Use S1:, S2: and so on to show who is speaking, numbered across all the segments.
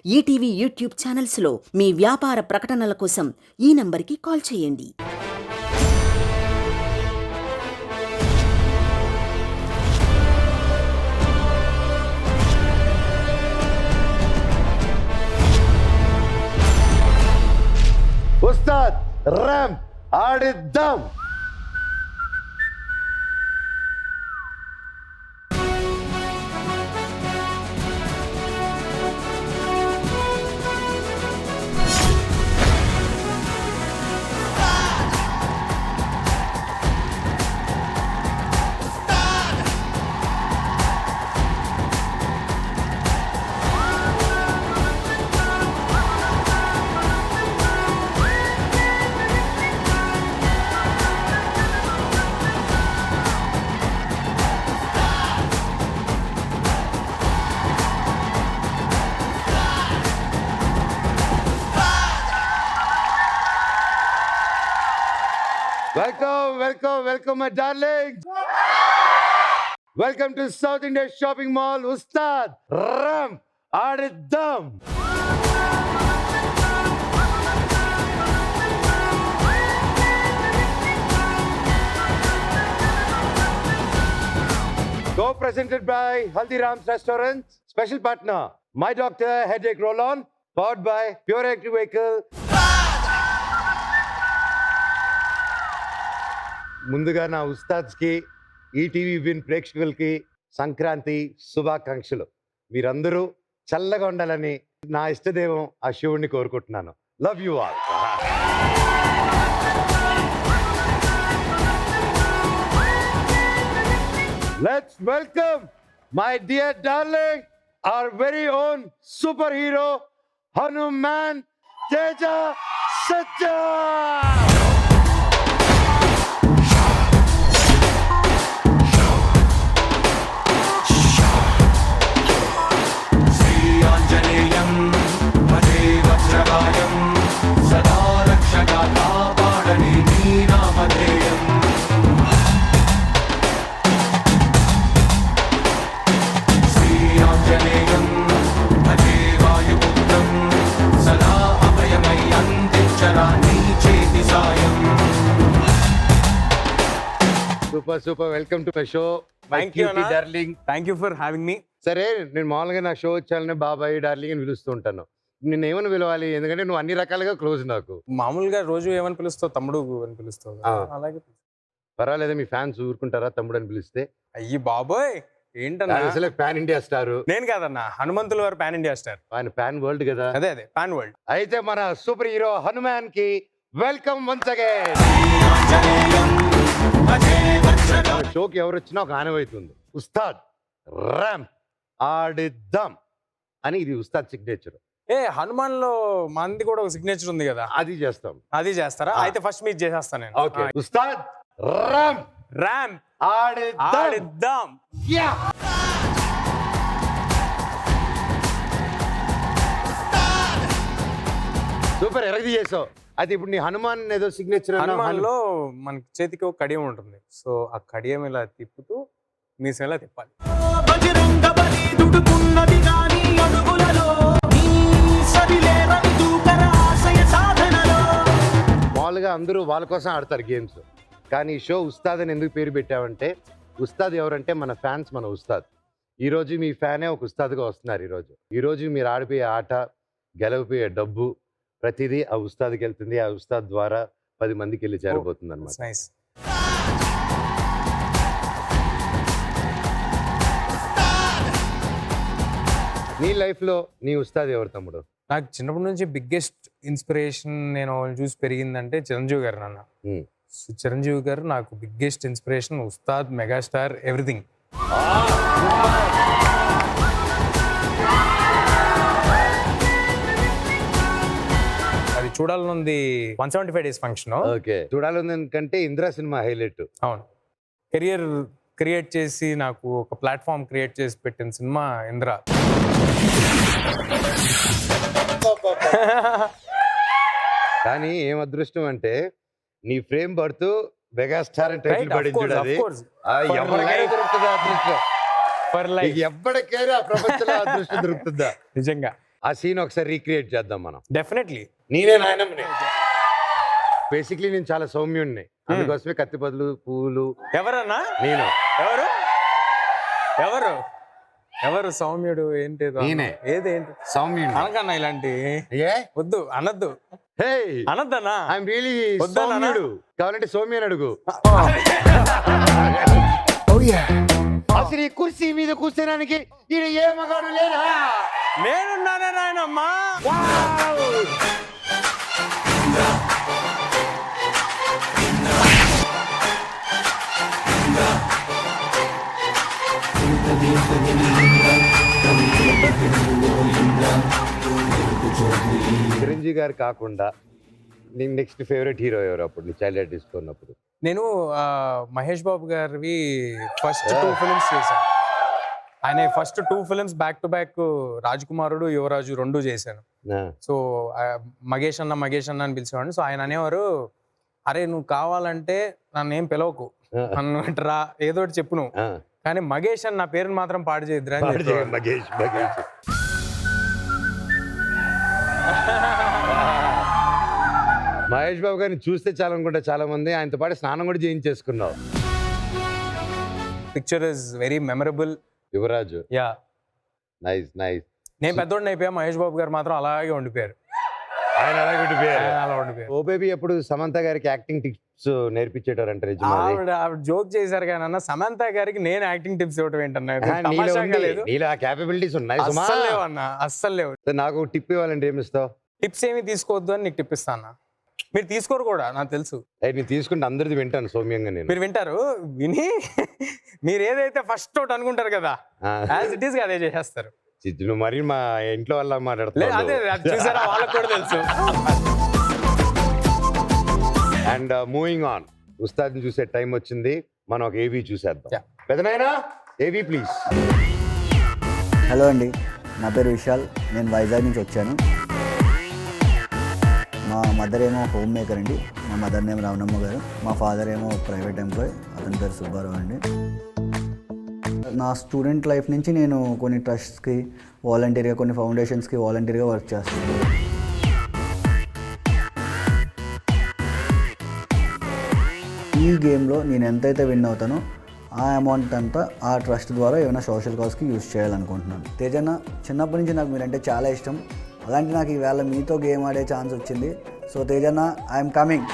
S1: ETV YouTube ఛానల్స్లో మీ వ్యాపార ప్రకటనల కోసం ఈ నంబర్కి కాల్ చేయండి.
S2: ఉస్తాద్ ర్యాంప్ ఆడిద్దాం. Welcome, my darlings. Welcome to South India Shopping Mall. Ustad Ram Adiddam. Co-presented by Haldiram's Restaurants. Special partner, My Doctor Headache Roll-On. Powered by Pure Electric Vehicle. ముందుగా నా ఉస్తాద్స్కి ఈటీవీ విన్ ప్రేక్షకులకి సంక్రాంతి శుభాకాంక్షలు. మీరందరూ చల్లగా ఉండాలని నా ఇష్టదైవం ఆ శివుణ్ణి కోరుకుంటున్నాను. Love you all. Let's welcome my dear darling, our very own super hero Hanuman Teja Sajja.
S3: సదా రక్షగా కాపాడని నీ నామధేయం. శ్రీరాంజనేయం భజే వాయుపుత్రం సదా అభయమై అందించరా నీ చేతి సాయం.
S2: Super welcome to my show my cutie darling.
S4: Thank you for having me.
S2: సరే, నేను మామూలుగా నా షో వచ్చాలని బాబాయ్ డార్లింగ్ అని పిలుస్తూ ఉంటాను. నిన్ను ఏమని పిలవాలి? ఎందుకంటే నువ్వు అన్ని రకాలుగా క్లోజ్ నాకు.
S4: మామూలుగా రోజు ఏమని పిలుస్తావు? తమ్ముడు అని పిలుస్తావు. అలాగే
S2: పర్వాలేదా? మీ ఫ్యాన్స్ ఊరుకుంటారా తమ్ముడు అని పిలిస్తే?
S4: అయ్యి బాబోయ్, ఏంటన్నా
S2: అసలు పాన్ ఇండియా స్టార్.
S4: నేను కాదన్నా, హనుమంతుల వారు పాన్ ఇండియా స్టార్.
S2: ఆయన పాన్ వరల్డ్ కదా.
S4: అదే పాన్ వరల్డ్.
S2: అయితే మన సూపర్ హీరో హనుమాన్ కి వెల్కమ్ వన్స్ అగైన్. షోకి ఎవరు వచ్చినా ఒక ఆనవాయితుంది, ఉస్తాద్ ర్యాంప్ ఆడిద్దాం అని. ఇది ఉస్తాద్ సిగ్నేచర్.
S4: హనుమాన్ లో మంది కూడా ఒక సిగ్నేచర్ ఉంది కదా,
S2: అది చేస్తాం.
S4: అది చేస్తారా? అయితే ఫస్ట్ మీరు చేసేస్తాను నేను.
S2: ఓకే, ఉస్తాద్ ర్యాంప్
S4: ర్యాంప్
S2: ఆడిద్దాం. సూపర్, ఎరగది చేసావు. అయితే ఇప్పుడు నీ హనుమాన్ ఏదో సిగ్నేచర్.
S4: హనుమాన్ లో మనకి చేతికి ఒక కడియం ఉంటుంది. సో ఆ కడియం ఇలా తిప్పుతూ మీసం ఇలా తిప్పాలి.
S2: మామూలుగా అందరూ వాళ్ళ కోసం ఆడతారు గేమ్స్, కానీ ఈ షో ఉస్తాద్ అని ఎందుకు పేరు పెట్టామంటే, ఉస్తాద్ ఎవరంటే మన ఫ్యాన్స్, మన ఉస్తాద్. ఈరోజు మీ ఫ్యానే ఒక ఉస్తాద్గా వస్తున్నారు. ఈరోజు మీరు ఆడిపోయే ఆట, గెలవపోయే డబ్బు, ప్రతిదీ ఆ ఉస్తాద్కి వెళ్తుంది. ఆ ఉస్తాద్ ద్వారా 10 మందికి వెళ్ళి చేరబోతుంది అన్నమాట. నీ లైఫ్లో నీ ఉస్తాద్ ఎవరు తమ్ముడు?
S4: నాకు చిన్నప్పటి నుంచి బిగ్గెస్ట్ ఇన్స్పిరేషన్ నేను చూసి పెరిగిందంటే చిరంజీవి గారు. నాన్న చిరంజీవి గారు నాకు biggest inspiration. Ustaad, megastar, everything. అది చూడాలనుంది 175 days ఫంక్షన్.
S2: ఓకే, చూడాలని కంటే ఇంద్రా సినిమా హైలైట్.
S4: అవును, కెరియర్ క్రియేట్ చేసి నాకు ఒక ప్లాట్ఫామ్ క్రియేట్ చేసి పెట్టిన సినిమా ఇంద్ర.
S2: కానీ ఏం అదృష్టం అంటే నీ ఫ్రేమ్ పడుతూ మెగాస్టార్ అని టైటిల్ పడింది చూడాలి. ఎవరికైనా దొరుకుతుందా అదృష్టం? ఎవ్వడికైనా ప్రపంచంలో అదృష్టం దొరుకుతుందా?
S4: నిజంగా
S2: ఆ సీన్ ఒకసారి రీక్రియేట్ చేద్దాం మనం.
S4: డెఫినెట్లీ.
S2: నేనే నాయనమ్మని. బేసిక్లీ నేను చాలా సౌమ్యుణ్ణి, అందుకోసమే కత్తి బదులు పువ్వులు.
S4: ఎవరన్నా?
S2: నేను.
S4: ఎవరు ఎవరు ఎవరు సౌమ్యుడు ఏంటి?
S2: నేనే.
S4: ఏదేంటి
S2: సౌమ్యుణ్ణి.
S4: అనకన్నా ఇలాంటి
S2: ఏ
S4: వద్దు, అనద్దు,
S2: హే
S4: అనద్దన్నా.
S2: ఐఎమ్ రియలీ
S4: వద్దా నాన్న?
S2: సౌమ్యుడు. కావాలంటే సౌమ్యని అడుగు. అసలు ఈ కుర్చీ మీద కూర్చోడానికి ఈయన ఏ మగాడు లేరా?
S4: నేనున్నానే నాయనమ్మా.
S2: చిరంజీవి గారు కాకుండా నీ నెక్స్ట్ ఫేవరెట్ హీరో ఎవరు అప్పుడు నీ చైల్డ్ ఆర్టిస్ట్ ఉన్నప్పుడు?
S4: నేను మహేష్ బాబు గారివి ఫస్ట్ 2 ఫిల్మ్స్ చేశాను. ఆయన first 2 films back to back రాజకుమారుడు, యువరాజు 2 చేశాను. సో మగేష్ అన్న అని పిలిచేవాడిని. సో ఆయన అనేవారు, అరే నువ్వు కావాలంటే నన్ను ఏం పిలవకు, నన్ను రా ఏదో ఒకటి చెప్పు నువ్వు, కానీ మగేష్ అని నా పేరుని మాత్రం పాడు చేయొద్దురా అని చెప్పేవాడు.
S2: మగేష్. మహేష్ బాబు గారిని చూస్తే చాలా అనుకుంటా చాలా మంది, ఆయనతో పాటు స్నానం కూడా చేయించేసుకున్నావు.
S4: Picture is very memorable.
S2: యువరాజు.
S4: Yeah,
S2: nice nice.
S4: నేను పెద్దోడిని అయిపోయా, మహేష్ బాబు గారు మాత్రం అలాగే ఉండిపోయారు.
S2: ఆయన అలాగే ఉండిపోయారు.
S4: ఆయన అలా ఉండిపోయారు.
S2: ఓ బేబీ ఎప్పుడు సమంత గారికి యాక్టింగ్ టిప్స్ నేర్పించేటారంట నిజమా?
S4: ఆవిడ జోక్ చేశారు కానీ అన్న, సమంత గారికి నేను యాక్టింగ్ టిప్స్ ఇవ్వటం ఏంటన్నా? తమాషాగా లేదు.
S2: నీలో ఆ క్యాపబిలిటీస్ ఉన్నాయి సుమా.
S4: అస్సలు లేవు అన్న, అస్సలు లేవు.
S2: నాకు టిప్ ఇవ్వాలంటే ఏమి ఇస్తావు?
S4: టిప్స్ ఏమి తీసుకోవద్దు అని నీకు టిప్ ఇస్తా అన్న. మీరు తీసుకోరు కూడా నాకు తెలుసు.
S2: నేను తీసుకుంటే అందరిది వింటాను సౌమ్యంగా. నేను
S4: మీరు వింటారు, విని మీరు ఏదైతే ఫస్ట్ ఒకటి అనుకుంటారు కదా, యాజ్ ఇట్ ఈస్ అదే చేసేస్తారు.
S2: నువ్వు మరి మా ఇంట్లో వాళ్ళ
S4: అదే
S2: మాట్లాడుతున్నావు.
S4: అది చూసారా, వాళ్ళకి కూడా తెలుసు.
S2: అండ్ మూవింగ్ ఆన్, ఉస్తాద్ని చూసే టైం వచ్చింది, మనం ఒక ఏవీ చూసేద్దాం.
S4: Yeah.
S2: పెదనాయనా ఏవీ ప్లీజ్.
S5: హలో అండి, నా పేరు విశాల్, నేను వైజాగ్ నుంచి వచ్చాను. మా మదర్ ఏమో హోమ్ మేకర్ అండి, మా మదర్ నేమ్ రావణమ్మ గారు. మా ఫాదర్ ఏమో ప్రైవేట్ ఎంప్లాయ్, అతని పేరు సుబ్బారావు అండి. నా స్టూడెంట్ లైఫ్ నుంచి నేను కొన్ని ట్రస్ట్స్కి వాలంటీర్గా, కొన్ని ఫౌండేషన్స్కి వాలంటీర్గా వర్క్ చేస్తాను. ఈ గేమ్లో నేను ఎంతైతే విన్ అవుతానో ఆ అమౌంట్ అంతా ఆ ట్రస్ట్ ద్వారా ఏమైనా సోషల్ కాజ్కి యూజ్ చేయాలనుకుంటున్నాను. తేజన్న, చిన్నప్పటి నుంచి నాకు మీరంటే చాలా ఇష్టం. అలాంటి నాకు ఈవేళ మీతో గేమ్ ఆడే ఛాన్స్ వచ్చింది. సో తేజన్న, I'm coming.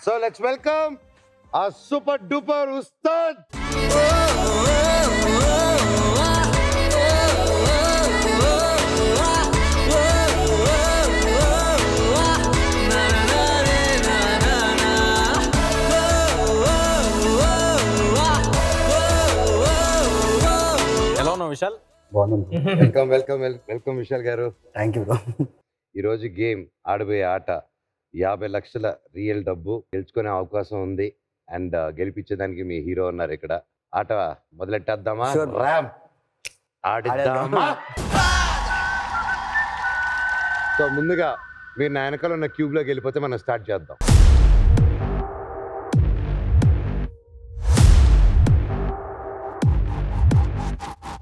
S2: So let's welcome ఆ సూపర్ డూపర్ ఉస్తాద్.
S4: ఎలా ఉన్నావు విశాల్?
S5: బాగుంది.
S2: Welcome welcome welcome Vishal garu.
S5: Thank you bro.
S2: ఈరోజు గేమ్ ఆడబోయే ఆట 50 లక్షల రియల్ డబ్బు గెలుచుకునే అవకాశం ఉంది. అండ్ గెలిపించేదానికి మీ హీరో ఉన్నారు ఇక్కడ. ఆట మొదలెట్టేద్దామా?
S5: Sure.
S2: ర్యామ్ ఆడిద్దామా? సో ముందుగా మీరు నా వెనకాల ఉన్న క్యూబ్ లోకి వెళ్ళిపోతే మనం స్టార్ట్ చేద్దాం.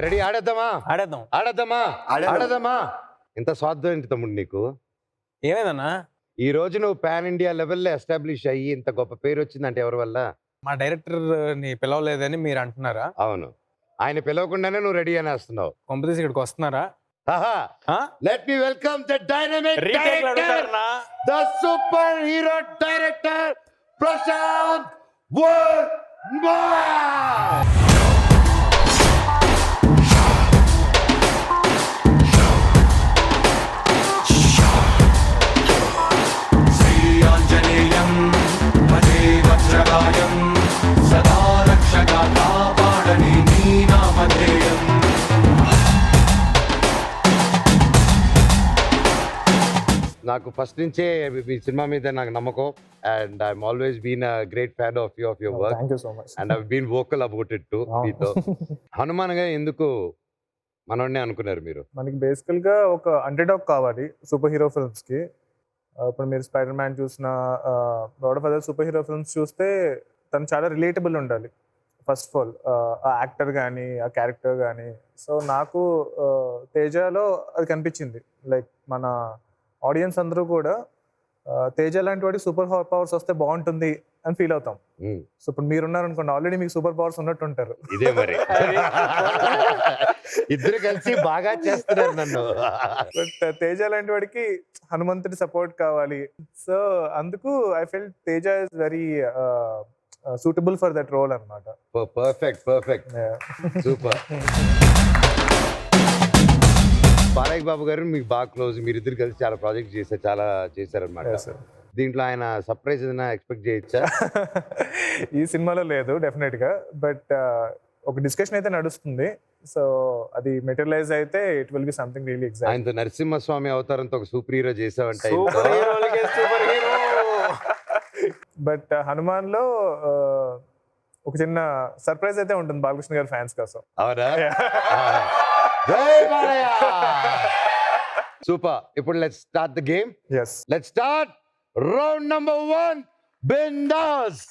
S2: రెడీ? ఆడేద్దామా?
S4: ఆడేద్దాం.
S2: ఆడేద్దామా? ఆడేద్దామా? ఇంత స్వార్థం ఏంటి తమ్ముడు నీకు?
S4: ఏమైందన్నా?
S2: ఈ రోజు నువ్వు పాన్ ఇండియా లెవెల్లో ఎస్టాబ్లిష్ అయ్యి ఇంత గొప్ప పేరు వచ్చిందంటే ఎవరి వల్ల?
S4: మా డైరెక్టర్ ని పిలవలేదని మీరు అంటున్నారా?
S2: అవును, ఆయన పిలవకుండానే నువ్వు రెడీ అనేస్తున్నావు.
S4: కొంపతీసి ఇక్కడికి వస్తున్నారా?
S2: Let me welcome the dynamic
S4: retake
S2: director,
S4: అడుగుతారన్నా?
S2: The super hero director Prasanth Varma.
S3: श्रीयाञ्जनेयं भजे वज्रकायं सदा रक्षका कापाडनि नीनामधेयम्
S2: నాకు ఫస్ట్ నుంచే మీ సినిమా మీద నాకు నమ్మకం. And I'm always been a great fan of your work.
S4: Thank you so much.
S2: And I been vocal about it to మీతో. హనుమాన్గా ఎందుకు మనోడినే అనుకున్నారు మీరు?
S6: మనకి బేసికల్గా ఒక అండర్డాగ్ కావాలి సూపర్ హీరో ఫిల్మ్స్కి. ఇప్పుడు మీరు స్పైడర్ మ్యాన్ చూసిన lot of other super hero films చూస్తే తను చాలా రిలేటబుల్ ఉండాలి ఫస్ట్ ఆఫ్ ఆల్ ఆ యాక్టర్ కానీ ఆ క్యారెక్టర్ కానీ. సో నాకు తేజలో అది కనిపించింది. లైక్ మన ఆడియన్స్ అందరూ కూడా తేజ లాంటి వాడికి సూపర్ పవర్స్ వస్తే బాగుంటుంది అని ఫీల్ అవుతాం. సో ఇప్పుడు మీరున్నారు అనుకోండి, ఆల్రెడీ మీకు సూపర్ పవర్స్ ఉన్నట్టు ఉంటారు.
S2: ఇదే మరి ఇద్దరు కలిసి బాగా చేస్తున్నారు నన్ను.
S6: బట్ తేజ లాంటి వాడికి హనుమంతుడి సపోర్ట్ కావాలి. సో అందుకు I felt Teja is very suitable for that role అన్నమాట.
S2: Perfect super. బాలయ్య బాబు గారు మీకు బాగా క్లోజ్, మీరిద్దరు కలిసి చాలా ప్రాజెక్ట్ చాలా చేశారనమాట. దీంట్లో ఆయన సర్ప్రైజ్ ఏదైనా ఎక్స్పెక్ట్ చేయొచ్చా?
S6: ఈ సినిమాలో లేదు డెఫినెట్ గా, బట్ ఒక డిస్కషన్ అయితే నడుస్తుంది. సో అది మెటీరియలైజ్ అయితే it will be something really exciting.
S2: ఆయనతో నరసింహస్వామి అవతారంతో ఒక సూపర్ హీరో చేసావంటే.
S6: బట్ హనుమాన్ లో ఒక చిన్న సర్ప్రైజ్ అయితే ఉంటుంది బాలకృష్ణ గారి ఫ్యాన్స్ కోసం.
S2: అవునా? జై బాలయ్య. సూపర్. ఇప్పుడు let's start the game.
S6: Yes.
S2: Let's start round number 1. Bindaas.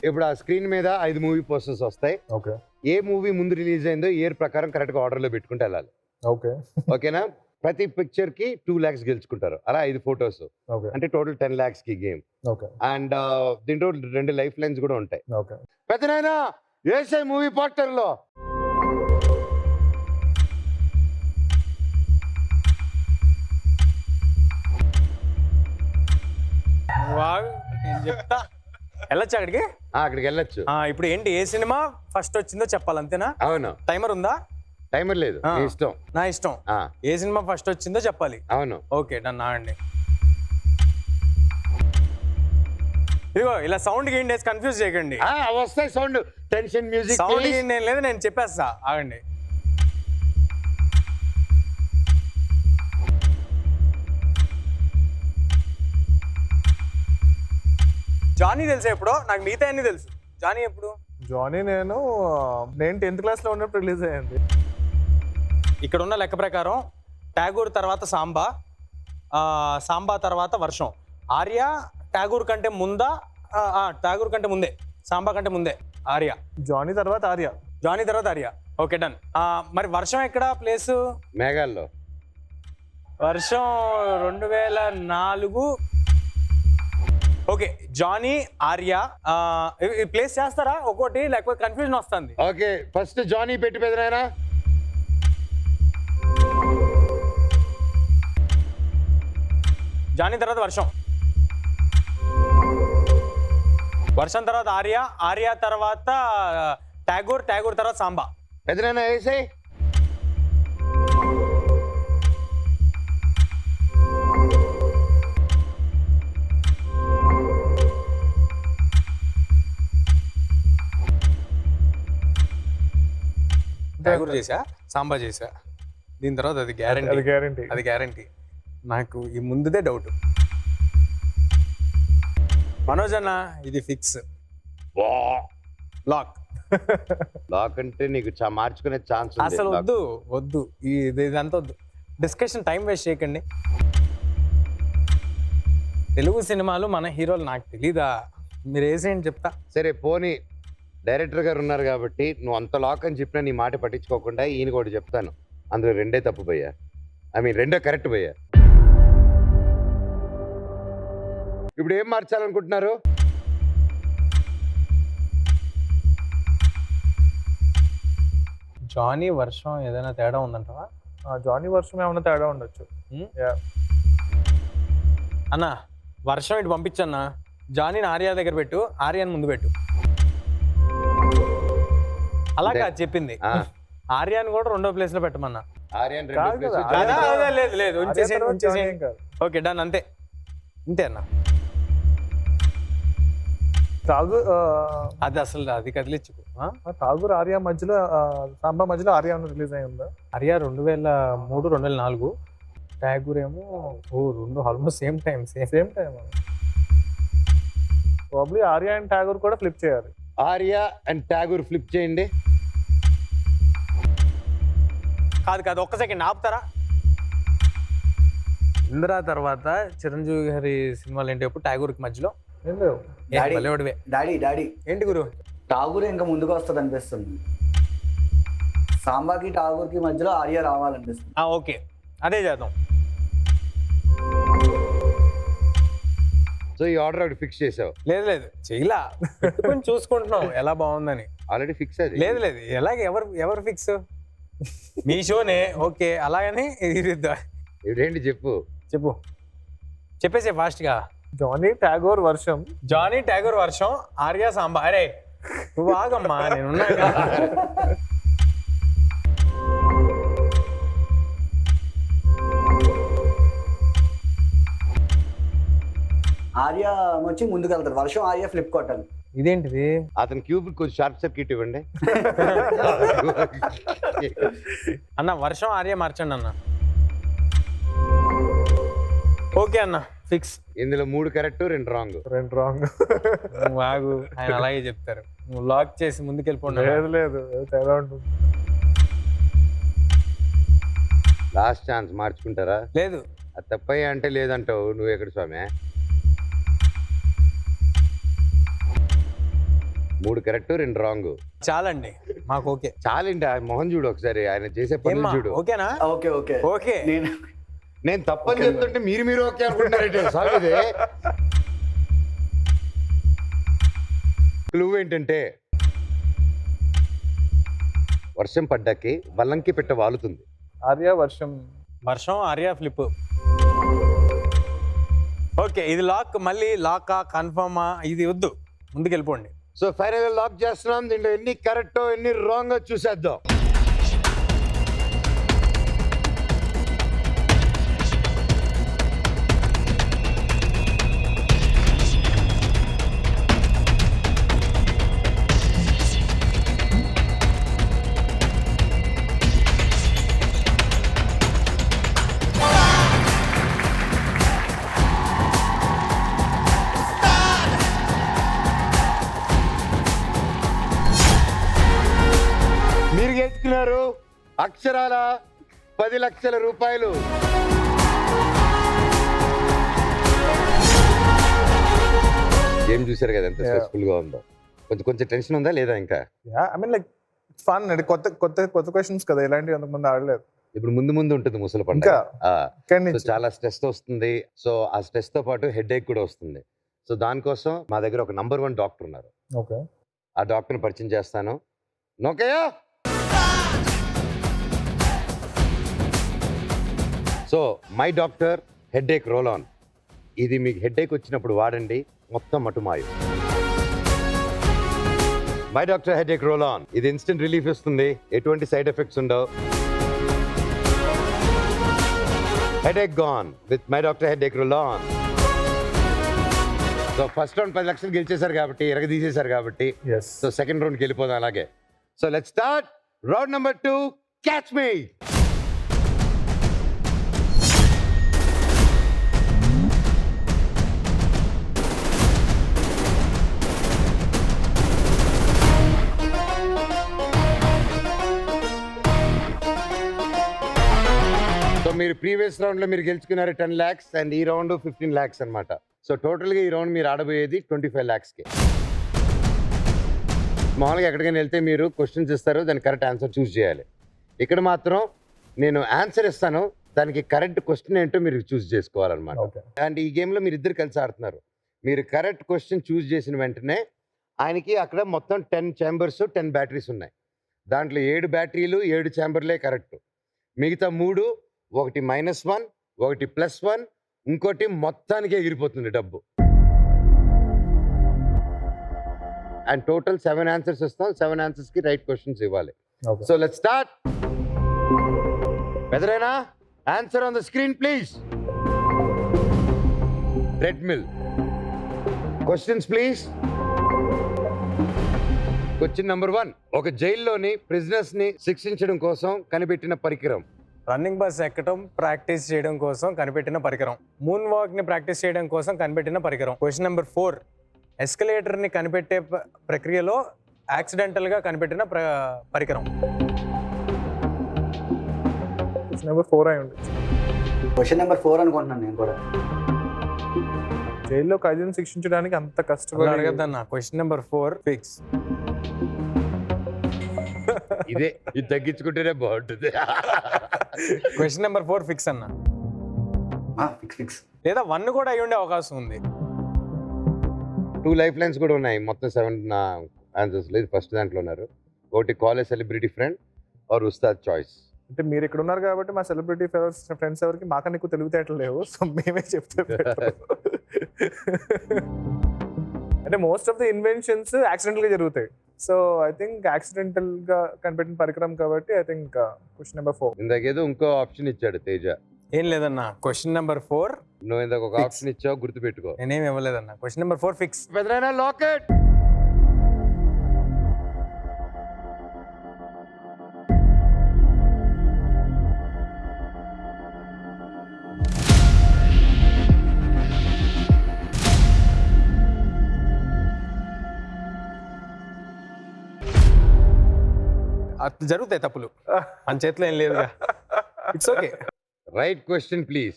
S2: ఇప్పుడు ఆ స్క్రీన్ మీద 5 మూవీ పోస్టర్స్ వస్తాయి.
S6: ఓకే
S2: ఏ మూవీ ముందు రిలీజ్ అయిందో ఇయర్ ప్రకారం కరెక్ట్ గా ఆర్డర్ లో పెట్టుకుంటే వెళ్ళాలి.
S6: ఓకే
S2: ఓకేనా? ప్రతి పిక్చర్ కి 2 lakhs గెలుచుకుంటారు. అలా 5 ఫోటోస్
S6: ఓకే
S2: అంటే టోటల్ 10 lakhs కి గేమ్.
S6: ఓకే
S2: అండ్ దీంట్లో 2 లైఫ్ లైన్స్ కూడా ఉంటాయి.
S6: ఓకే
S2: పెద్దనైనా ఏసై మూవీ పోస్టర్ లో
S4: నేను చెప్తా, వెళ్ళొచ్చు అక్కడికి.
S2: అక్కడికి వెళ్ళొచ్చు.
S4: ఇప్పుడు ఏంటి, ఏ సినిమా ఫస్ట్ వచ్చిందో చెప్పాలి అంతేనా?
S2: అవును.
S4: టైమర్ ఉందా?
S2: టైమర్ లేదు, నీ ఇష్టం.
S4: నా ఇష్టం. ఏ సినిమా ఫస్ట్ వచ్చిందో చెప్పాలి.
S2: అవును.
S4: Okay done. ఆగండి. ఇదిగో ఇలా సౌండ్ గేయండి, కన్ఫ్యూజ్ చేయకండి.
S2: వస్తాయి సౌండ్, టెన్షన్ మ్యూజిక్.
S4: సౌండ్ గేయండి ఏం లేదు, నేను చెప్పేస్తా. ఆగండి. జానీ తెలుసా? ఎప్పుడో నాకు మిగతా అన్ని తెలుసు. జానీ ఎప్పుడు?
S6: జానీ నేను 10th క్లాస్ లో ఉన్నప్పుడు రిలీజ్ అయ్యింది.
S4: ఇక్కడ ఉన్న లెక్క ప్రకారం ట్యాగూర్ తర్వాత సాంబా, సాంబా తర్వాత వర్షం. ఆర్య ట్యాగూర్ కంటే ముందా? ట్యాగూర్ కంటే ముందే, సాంబా కంటే ముందే ఆర్య.
S6: జానీ తర్వాత ఆర్య.
S4: జానీ తర్వాత ఆర్య. Okay done. మరి వర్షం ఎక్కడ ప్లేస్?
S2: మేఘాల్లో.
S4: వర్షం 2004. Okay, Johnny Arya. ప్లేస్ చేస్తారా ఒక్కోటి, లేకపోతే కన్ఫ్యూజన్ వస్తుంది.
S2: ఓకే, ఫస్ట్ జానీ పెట్టి పెద్దనైనా.
S4: జానీ తర్వాత వర్షం, వర్షం తర్వాత ఆర్య, ఆర్య తర్వాత ట్యాగూర్, ట్యాగూర్ తర్వాత సాంబా.
S2: పెద్దనైనా ఏసై.
S4: ట్యాగూర్ చేసా, సాంబా చేసా, దీని తర్వాత అది గ్యారంటీ.
S6: అది గ్యారంటీ.
S4: అది గ్యారంటీ. నాకు ఈ ముందుదే డౌట్. మనోజ్ అన్న ఇది ఫిక్స్. లాక్.
S2: లాక్ అంటే నీకు మార్చుకునే ఛాన్స్
S4: అసలు వద్దు వద్దు, ఇదంతా వద్దు. డిస్కషన్ టైం వేస్ట్ చేయకండి. తెలుగు సినిమాలు మన హీరోలు నాకు తెలీదా? మీరు వేసేయండి చెప్తా.
S2: సరే పోనీ, డైరెక్టర్ గారు ఉన్నారు కాబట్టి నువ్వు అంత లాక్ అని చెప్పినా నీ మాట పట్టించుకోకుండా ఈయన కూడా చెప్తాను. అందులో 2 తప్పు పోయా, ఐ మీన్ 2 కరెక్ట్ పోయా. ఇప్పుడు ఏం మార్చాలనుకుంటున్నారు?
S4: జానీ వర్షం ఏదైనా తేడా ఉందంటావా?
S6: జానీ వర్షం ఏమన్నా తేడా ఉండొచ్చు.
S4: అన్న వర్షం ఇటు పంపించన్నా, జానీని ఆర్య దగ్గర పెట్టు, ఆర్యాని ముందు పెట్టు. అలాగా చెప్పింది. ఆర్యాని కూడా 2వ ప్లేస్ లో పెట్టమన్నా.
S2: ఆర్యన్
S6: కాదు కదా,
S4: లేదు లేదు, ఓకే డన్. అంతే అంతే అన్న.
S6: ఠాగూర్
S4: అది అసలు అది కదిలించుకో.
S6: ఠాగూర్ ఆర్య మధ్యలో, సాంబా మధ్యలో ఆర్య రిలీజ్ అయి ఉందా?
S4: ఆర్య 2003, 2004. ట్యాగూర్ ఏమో 2 almost same time.
S6: Same time. Probably Arya and Tagore కూడా ఫ్లిప్ చేయాలి.
S2: ఆర్య అండ్ ట్యాగూర్ ఫ్లిప్ చేయండి.
S4: కాదు కాదు, ఒక్క సెకండ్ ఆపుతారా? ఇందిరా తర్వాత చిరంజీవి గారి సినిమాలు ఏంటి అప్పుడు ఠాగూర్కి మధ్యలో
S6: ఏం లేవు.
S5: డాడీ
S4: బలేవాడివే.
S5: డాడీ
S4: ఏంటి గురు?
S5: ఠాగూర్ ఇంకా ముందుకు వస్తుంది అనిపిస్తుంది. సాంబాకి ఠాగూర్కి మధ్యలో ఆర్య రావాలనిపిస్తుంది.
S4: ఓకే, అదే చేద్దాం.
S2: సో ఈ ఆర్డర్ ఒకటి ఫిక్స్ చేసావు.
S4: లేదు చెయ్యలా, పెట్టుకొని చూసుకుంటున్నాం ఎలా బాగుందని.
S2: ఆల్రెడీ ఫిక్స్ అది.
S4: లేదు ఎలాగ ఎవరు ఫిక్స్? మీ షోనే ఓకే, అలాగని ఇది
S2: ఇదేంటి చెప్పు.
S4: చెప్పేసే ఫాస్ట్గా.
S6: జానీ ఠాగూర్ వర్షం.
S4: జానీ ఠాగూర్ వర్షం, ఆర్య సాంబా. అరే నువ్వు ఆగమ్మా, నేనున్నా.
S5: ఆర్య వచ్చి ముందుకు వెళ్తారు, వర్షం ఆర్య ఫ్లిప్ కొట్టాలి.
S4: ఇదేంటిది?
S2: అతని క్యూబ్ కొంచెం షార్ప్ సర్క్యూట్ ఇవ్వండి.
S4: అన్న వర్షం ఆర్య మార్చండి అన్న. ఓకే అన్న, ఫిక్స్.
S2: ఇందులో 3 కరెక్ట్ 2 రాంగ్.
S6: 2 రాంగ్.
S4: నువ్వు ఆగు, ఆయన అలాగే చెప్తారు. నువ్వు లాక్ చేసి ముందుకెళ్ళిపోండి.
S6: లేదు తేడా ఉంటుంది.
S2: లాస్ట్ ఛాన్స్ మార్చుకుంటారా?
S4: లేదు,
S2: అది తప్పయ్యా అంటే లేదంటావు. నువ్వు ఎక్కడ స్వామి? 3 కరెక్ట్ 2 రాంగ్.
S4: చాలండి మాకు. ఓకే
S2: చాలండి. ఆ మొహం చూడు ఒకసారి, ఆయన చేసే పనులు చూడు.
S4: ఓకేనా?
S5: ఓకే
S2: నేను తప్పని చెప్తుంటే మీరు ఓకే అనుకుంటున్నారంటే స్వామిది. క్లూ ఏంటంటే వర్షం పడ్డాకి వల్లంకి పెట్ట వాలుతుంది.
S6: ఆర్య వర్షం
S4: ఆర్య ఫ్లిప్. ఓకే, ఇది లాక్. మళ్ళీ లాకా కన్ఫర్మా? ఇది వద్దు, ముందుకెళ్ళిపోండి.
S2: సో ఫైనల్ లాక్ చేస్తున్నాం. దీంట్లో ఎన్ని కరెక్టో ఎన్ని రాంగ్ చూసేద్దాం. మీరు గెలుచుకున్నారు అక్షరాల 10 లక్షల రూపాయలు. గేమ్ చూసారు కదా ఎంత స్ట్రెస్ఫుల్ గా ఉందో. కొంచెం టెన్షన్ ఉందా లేదా? ఇంకా
S6: ఐ మీన్ లైక్ ఫన్ అండి. కొత్త క్వశ్చన్స్ కదా, ఇలాంటివి అంతకుముందు ఆడలేదు.
S2: ఇప్పుడు ముందు ఉంటుంది ముసలి పండుగ.
S6: ఇంకా
S2: సో చాలా స్ట్రెస్ వస్తుంది. సో ఆ స్ట్రెస్ తో పాటు హెడ్ ఏక్ కూడా వస్తుంది. సో దానికోసం మా దగ్గర ఒక నంబర్ 1 డాక్టర్ ఉన్నారు.
S6: ఓకే,
S2: ఆ డాక్టర్ని పరిచయం చేస్తాను. నోకయ్య. So my doctor headache roll on. ఇది మీకు హెడ్ ఏక్ వచ్చినప్పుడు వాడండి, మొత్తం మటుమాయు. My doctor headache roll on. ఇది ఇన్స్టెంట్ రిలీఫ్ ఇస్తుంది, ఎటువంటి సైడ్ ఎఫెక్ట్స్ ఉండవు. Headache gone with my doctor headache roll on. So first round 10 లక్షలు గెలిచేశారు కాబట్టి, తీసేశారు కాబట్టి, సో సెకండ్ రౌండ్కి వెళ్ళిపోదాం అలాగే. So let's start round number 2. Catch me. So మీరు ప్రీవియస్ రౌండ్ లో మీరు గెలుచుకున్నారు 10 lakhs అండ్ ఈ రౌండ్ 15 lakhs అన్నమాట. సో టోటల్ గా ఈ రౌండ్ మీరు ఆడబోయేది 25 lakhs కి. మామూలుగా ఎక్కడికైనా వెళ్తే మీరు క్వశ్చన్స్ ఇస్తారు, దానికి కరెక్ట్ ఆన్సర్ చూస్ చేయాలి. ఇక్కడ మాత్రం నేను ఆన్సర్ ఇస్తాను, దానికి కరెక్ట్ క్వశ్చన్ ఏంటో మీరు చూస్ చేసుకోవాలన్నమాట. అండ్ ఈ గేమ్ లో మీరు ఇద్దరు కలిసి ఆడుతున్నారు. మీరు కరెక్ట్ క్వశ్చన్ చూస్ చేసిన వెంటనే ఆయనకి అక్కడ మొత్తం 10 chambers 10 బ్యాటరీస్ ఉన్నాయి. దాంట్లో 7 బ్యాటరీలు 7 ఛాంబర్లే కరెక్ట్. మిగతా 3 ఒకటి -1 ఒకటి +1 ఇంకోటి మొత్తానికే ఎగిరిపోతుంది డబ్బు. అండ్ టోటల్ 7 ఆన్సర్స్ ఇస్తాం. 7 ఆన్సర్స్ కి రైట్ క్వశ్చన్స్ ఇవ్వాలి. So let's start. పెదరైనా answer on the screen please. రెడ్ మిల్. Questions please. Question number 1. ఒక జైల్లోని ప్రిజనర్స్ ని శిక్షించడం కోసం కనిపెట్టిన పరికరం.
S4: రన్నింగ్ బస్ ఎక్కడం ప్రాక్టీస్ చేయడం కోసం కనిపెట్టిన పరికరం. మూన్ వాక్ ని ప్రాక్టీస్ చేయడం కోసం కనిపెట్టిన పరికరం. Question number 4. ఎస్కలేటర్ ని కనిపెట్టే ప్రక్రియలో యాక్సిడెంటల్ గా కనిపెట్టిన పరికరం.
S6: క్వశ్చన్ నెంబర్ 4 అయి ఉంటుంది.
S5: క్వశ్చన్ నెంబర్ 4 అనుకుంటున్నాను నేను కూడా.
S6: జైల్లో ఖైదీని శిక్షించడానికి అంత
S4: అలా
S6: కష్టపడి
S4: అడగద్దన్న. Question number 4 fix.
S2: ఇదే ఇది తగ్గించుకుంటేనే బాగుంటుంది.
S4: క్వశ్చన్ నెంబర్ 4 ఫిక్స్ అన్న.
S5: ఫిక్స్.
S4: లేదా 1 కూడా అయి ఉండే అవకాశం ఉంది.
S2: 2 లైఫ్ లైన్స్ కూడా ఉన్నాయి. మొత్తం 7 ఆన్సర్స్ లేదు. ఫస్ట్ దాంట్లో ఉన్నారు. ఒకటి call a celebrity friend or Ustaad choice.
S6: అంటే మీరు ఇక్కడ ఉన్నారు కాబట్టి మా సెలబ్రిటీ ఫ్రెండ్స్ ఎవరికి మాకన్నా ఎక్కువ తెలివితేటలు లేవు, సో మేమే చెప్తే better. అంటే most of the inventions accidental గా జరుగుతాయి. సో ఐ థింక్ యాక్సిడెంటల్ గా కనిపెట్టిన పరికరం కాబట్టి ఐ థింక్ క్వశ్చన్ నెంబర్ 4.
S2: ఇందాకేదో ఇంకో ఆప్షన్ ఇచ్చాడు తేజ.
S4: ఏం లేదన్న. క్వశ్చన్ నెంబర్ 4
S2: నువ్వు ఇందాక ఒక
S4: Fix.
S2: ఆప్షన్ ఇచ్చావు, గుర్తుపెట్టుకో.
S4: నేనేం ఇవ్వలేదన్న. Question number 4 fix.
S2: పెద్దనా లాకెట్.
S4: అట్లా జరుగుతాయి తప్పులు, మన చేతిలో ఏం లేదుగా. It's okay.
S2: Right question please.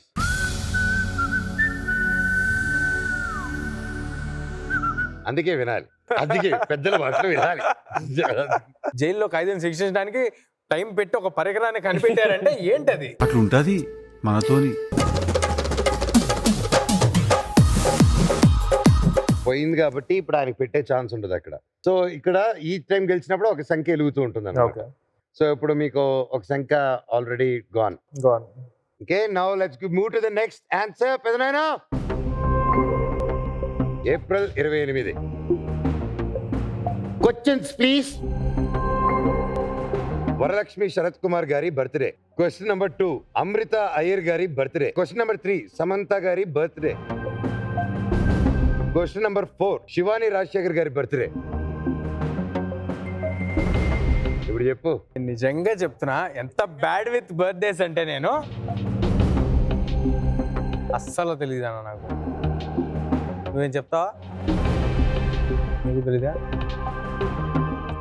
S2: అందుకే వినాలి, అందుకే పెద్దల మాటలు వినాలి.
S4: జైల్లో ఖైదీని శిక్షించడానికి టైం పెట్టి ఒక పరికరాన్ని కనిపెట్టారంటే ఏంటది?
S7: అట్లుంటది మనతోని.
S2: పోయింది కాబట్టి ఇప్పుడు ఆయనకి పెట్టే ఛాన్స్ ఉంటుంది అక్కడ. సో ఇక్కడ ఈ టైం గెలిచినప్పుడు ఒక సంఖ్య వెలుగుతూ ఉంటుంది అన్నమాట.
S6: ఓకే,
S2: సో ఇప్పుడు మీకు ఒక సంఖ్య already gone. Okay, now let's move to the next answer. పెదనాయనా, April 28. Questions please. Varalakshmi Sarath Kumar garu birthday. Question number 2 Amrutha Iyer garu birthday. Question number 3 Samantha garu birthday. Question number 4 Shivani Rajasekhar garu birthday. ఇప్పుడు చెప్పు.
S4: నిజంగా చెప్తున్నా, ఎంత బ్యాడ్ విత్ బర్త్డేస్ అంటే నేను అస్సలు తెలియదు అన్న. నాకు నువ్వేం చెప్తావా? నీకు తెలీదా?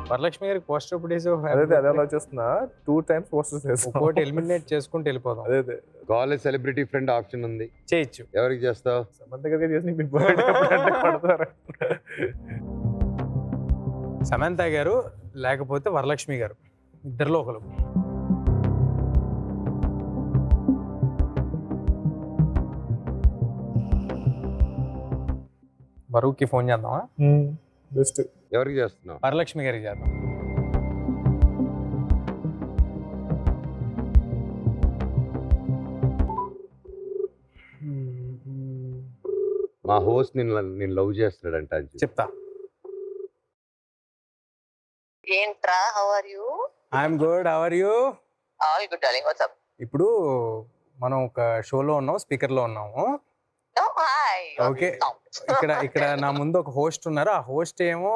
S4: వరలక్ష్మి గారికి పోస్టర్ ఎప్పుడు వేసావు?
S6: అదే ఆలోచిస్తున్నా. 2 times పోస్టర్స్ వేసాం.
S4: ఒకటి ఎలిమినేట్ చేసుకుంటూ వెళ్ళిపోదాం.
S6: అదే
S2: కాలేజ్ సెలబ్రిటీ ఫ్రెండ్ ఆప్షన్ ఉంది,
S4: చేయొచ్చు.
S2: ఎవరికి చేస్తావు?
S6: సమంత దగ్గర చేసి నీకు birthday అంటే పడతారా?
S4: సమంత గారు లేకపోతే వరలక్ష్మి గారు, ఇద్దరిలో ఒకరు. వరువుకి ఫోన్ చేద్దామా?
S6: బెస్ట్.
S2: ఎవరికి చేస్తున్నావు?
S4: వరలక్ష్మి గారికి చేద్దాం.
S2: మా హోస్ట్ నేను లవ్ చేస్తున్నాడంట అని చెప్పి.
S4: చెప్తా.
S8: ఏంట్రా, how are you?
S4: I'm good, how are you?
S8: All good darling, what's up?
S4: ఇప్పుడు మనం ఒక షోలో ఉన్నాం, స్పీకర్ లో ఉన్నాము.
S8: ఓ హాయ్.
S4: ఓకే, ఇక్కడ నా ముందు ఒక హోస్ట్ ఉన్నారు. ఆ హోస్ట్ ఏమో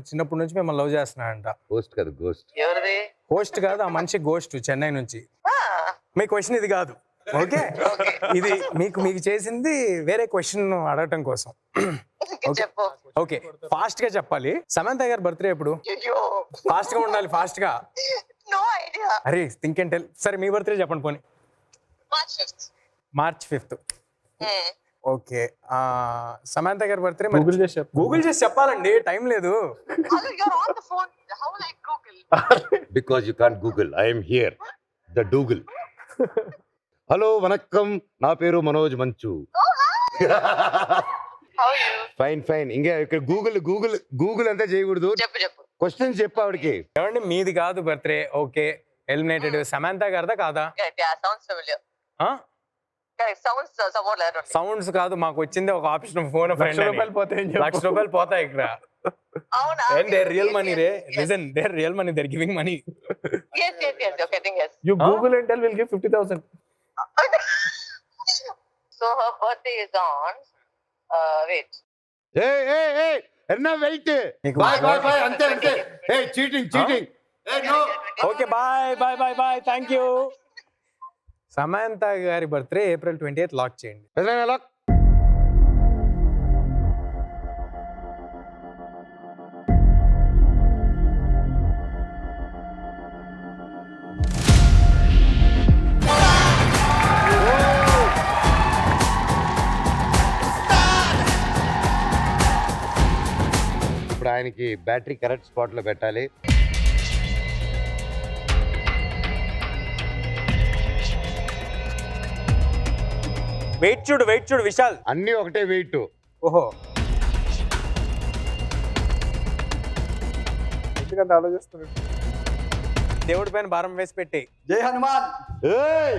S4: చిన్నప్పటి నుంచి మిమ్మల్ని లవ్ చేస్తున్నాడంట.
S2: హోస్ట్ కాదు, గోస్ట్.
S8: ఎవరిది?
S4: హోస్ట్ కాదు, ఆ మనిషి గోస్ట్, చెన్నై నుంచి. మీ క్వశ్చన్ ఇది కాదు, ఓకే? ఇది మీకు చేసింది వేరే క్వశ్చన్ అడగటం కోసం. ఓకే,
S8: చెప్పు.
S4: ఓకే, ఫాస్ట్ గా చెప్పాలి. సమంత గారి బర్త్డే ఎప్పుడు?
S8: అయ్యో,
S4: ఫాస్ట్ గా ఉండాలి, ఫాస్ట్ గా.
S8: No idea.
S4: అరే థింక్ అండ్ టెల్. సరే మీ బర్త్డే చెప్పండి పోనీ.
S8: March 5th.
S4: March 5th. Okay, Samantha garu birthday
S6: Google చేసి చెప్పు.
S4: గూగుల్ చేసి చెప్పాలండి, టైం లేదు.
S8: Hello, you're on the phone. How will I Google?
S2: Because you can't Google, I'm here the Doogle. Hello వనక్కం, నా పేరు Manoj Manchu.
S8: Oh, hi. How are you?
S2: Fine. ఇంకా ఇక్కడ గూగుల్ అంతా చేయకూడదు.
S8: చెప్పు.
S2: క్వశ్చన్స్ చెప్పు ఆవిడకి.
S4: ఏమండి మీది కాదు బర్త్డే, ఓకే, ఎలిమినేటెడ్. సమంత గారిదా కాదా?
S8: Correct, yeah, sounds familiar. Correct, sounds somewhat like that.
S4: Sounds కాదు, మాకు వచ్చింది ఒక ఆప్షన్, ఫోన్
S6: రూపాయలు పోతాయి.
S4: లక్ష రూపాయలు పోతాయి ఇక్కడ.
S8: అవునా?
S4: And they're real money, ray. Listen, they're real money. They're giving money.
S8: Yes. Okay, I think yes.
S6: You Google and tell, we'll give 50,000.
S8: So her birthday is on. Wait.
S2: Hey, ఎన్నా wait. Bye అంతే. Hey cheating. Hey no.
S4: Okay, bye. Thank you. Samantha garu birthday April 28 lock చేయండి.
S2: Lock. ఇప్పుడు ఆయనకి battery correct spot లో పెట్టాలి.
S4: Wait చూడు విశాల్.
S2: అన్ని ఒకటే వెయిట్.
S4: ఓహో,
S6: ఎందుకంత ఆలోచిస్తున్నాడు?
S4: దేవుడి పైన భారం వేసి పెట్టి.
S5: జై హనుమాన్.
S2: ఏయ్!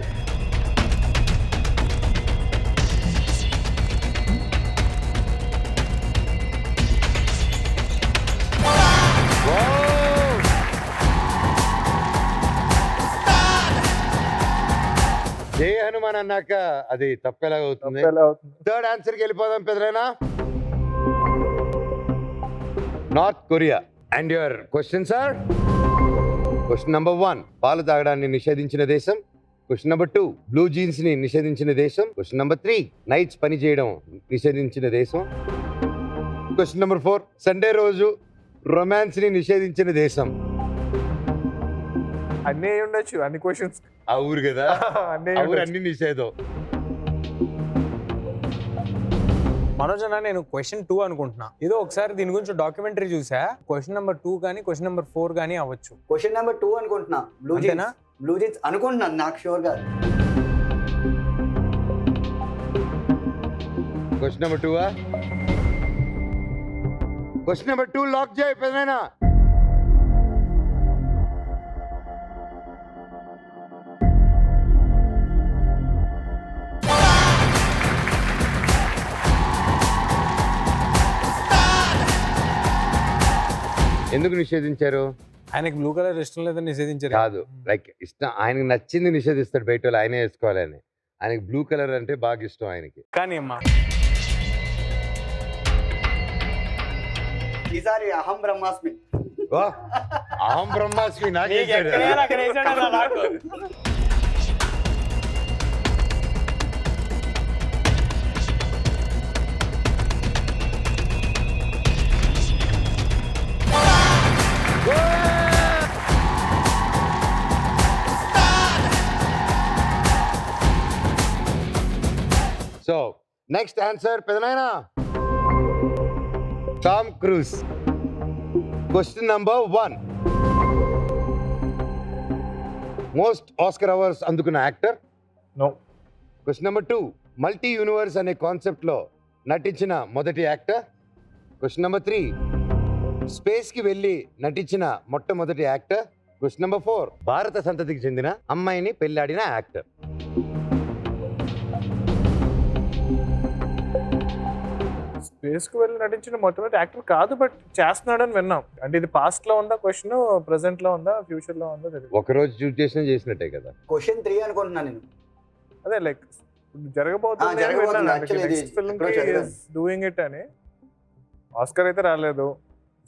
S2: జై హనుమాన్ అన్నాక అది తప్పేలా అవుతుంది.
S6: ఎలా అవుతుంది?
S2: థర్డ్ ఆన్సర్కి వెళ్ళిపోదాం పెదరైనా. North Korea. And your question sir. Question number 1, పాలు తాగడాన్ని నిషేధించిన దేశం. క్వశ్చన్ నెంబర్ 2, బ్లూ జీన్స్ ని నిషేధించిన దేశం. క్వశ్చన్ నెంబర్ 3, నైట్స్ పని చేయడం నిషేధించిన దేశం. క్వశ్చన్ నెంబర్ 4, సండే రోజు రొమాన్స్ ని నిషేధించిన దేశం.
S6: అన్నీ అయి ఉండొచ్చు, అన్ని క్వశ్చన్స్.
S2: ఆ ఊరు కదా,
S6: అన్నీ
S2: ఆ ఊరు అన్ని నిషేధం.
S4: మనోజ్ అన్న, నేను క్వశ్చన్ 2 అనుకుంటున్నా. ఏదో ఒకసారి దీని గురించి డాక్యుమెంటరీ చూసా. క్వశ్చన్ నెంబర్ 2 కానీ క్వశ్చన్ నెంబర్ 4 కానీ అవ్వచ్చు.
S5: క్వశ్చన్ నెంబర్ 2 అనుకుంటున్నా. బ్లూ
S4: అంతేనా?
S5: జీన్స్. బ్లూ జీన్స్ అనుకుంటున్నాను, నాకు షూర్ గా.
S2: Question number 2. Question number 2 lock చేయి పెదైనా. ఎందుకు నిషేధించారు?
S4: ఆయనకి బ్లూ కలర్ ఇష్టం లేదని నిషేధించారు.
S2: కాదు, లైక్ ఇష్టం, ఆయనకు నచ్చింది నిషేధిస్తాడు, బయట వాళ్ళు ఆయనే వేసుకోవాలని. ఆయనకి బ్లూ కలర్ అంటే బాగా ఇష్టం ఆయనకి.
S4: కానీ అమ్మా,
S5: ఈసారి అహం బ్రహ్మాస్మి.
S2: ఓ, అహం బ్రహ్మాస్మి నాకు వేశాడు. సో నెక్స్ట్ ఆన్సర్ పెదనాయనా, Tom Cruise. Question number 1, most Oscar awards అందుకున్న actor.
S6: No.
S2: Question number 2, multi universe అనే కాన్సెప్ట్ లో నటించిన మొదటి యాక్టర్. క్వశ్చన్ నెంబర్ 3, స్పేస్ కి వెళ్ళి నటించిన మొట్టమొదటి యాక్టర్. క్వశ్చన్ నెంబర్ 4, భారత సంతతికి చెందిన అమ్మాయిని పెళ్లాడిన యాక్టర్.
S6: స్పేస్ కు వెళ్ళి నటించిన మొట్టమొదటి యాక్టర్ కాదు, బట్ చేస్తున్నాడని విన్నాం. అంటే ఇది పాస్ట్ లో ఉందా క్వశ్చన్, ప్రెసెంట్ లో ఉందా, ఫ్యూచర్ లో ఉందా తెలియదు.
S2: ఒక రోజు చూస్ చేసినట్టే కదా.
S5: క్వశ్చన్ 3 అనుకుంటున్నాను నేను.
S6: అదే లైక్ జరగబోతుంది
S5: జరగబోతుంది. Actually ఇది
S6: నెక్స్ట్ ఫిల్మ్
S5: ఎక్కడో చదివాను.
S6: డూయింగ్ ఇట్ అని. ఆస్కర్ అయితే రాలేదు.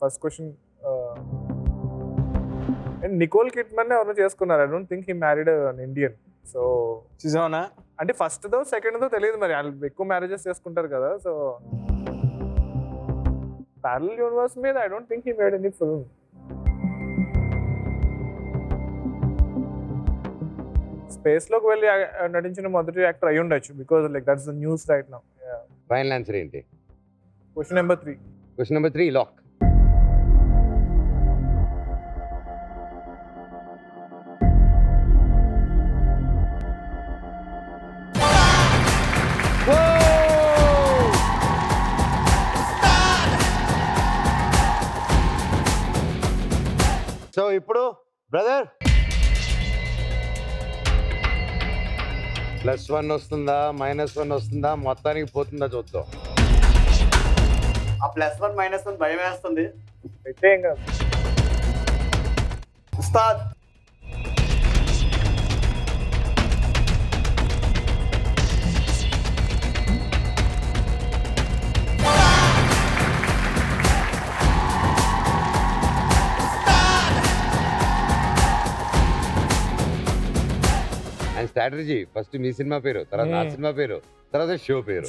S6: First question. And Nicole Kidman ఎవరు చేసుకున్నారు. I don't think he married an Indian. So
S4: చూసావనా?
S6: అంటే ఫస్ట్ దో సెకండ్ దో తెలియదు, మరి వాళ్ళు ఎక్కువ మ్యారేజెస్ చేసుకుంటారు కదా. సో ప్యారలల్ యూనివర్స్ మీద I don't think he made any film. Space లోకి వెళ్ళి నటించిన మొదటి యాక్టర్ అయి ఉండొచ్చు, because like that's the news right now.
S2: Final answer ఏంటి?
S6: Question number 3.
S2: Question number 3 lock. So ఇప్పుడు బ్రదర్ +1 వస్తుందా, -1 వస్తుందా, మొత్తానికి పోతుందా చూద్దాం.
S5: ఆ +1 -1 భయం వేస్తుంది.
S6: అయితే ఏం కాదు.
S5: ఉస్తాద్.
S2: అండ్ స్ట్రాటజీ ఫస్ట్ మీ సినిమా పేరు, తర్వాత నా సినిమా పేరు, తర్వాత షో పేరు.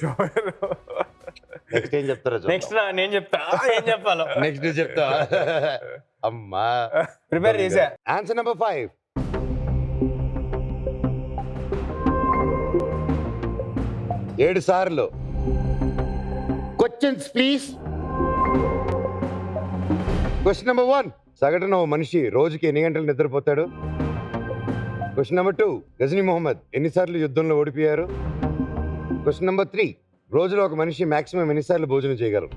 S2: నెక్స్ట్ ఏం చెప్తారో
S4: నెక్స్ట్ నేను చెప్తా ఏం చెప్పాలో.
S2: నెక్స్ట్ చెప్తా. అమ్మా
S4: ప్రిపేర్ చేసా.
S2: ఆన్సర్ నెంబర్ 5, ఏడు సార్లు. Questions please. క్వశ్చన్ నెంబర్ 1, సగటున ఓ మనిషి రోజుకి ఎన్ని గంటలు నిద్రపోతాడు? క్వశ్చన్ నెంబర్ 2, గజనీ మొహమ్మద్ ఎన్నిసార్లు యుద్ధంలో ఓడిపోయారు? క్వశ్చన్ నెంబర్ 3, రోజులో ఒక మనిషి మాక్సిమం ఎన్నిసార్లు భోజనం చేయగలరు?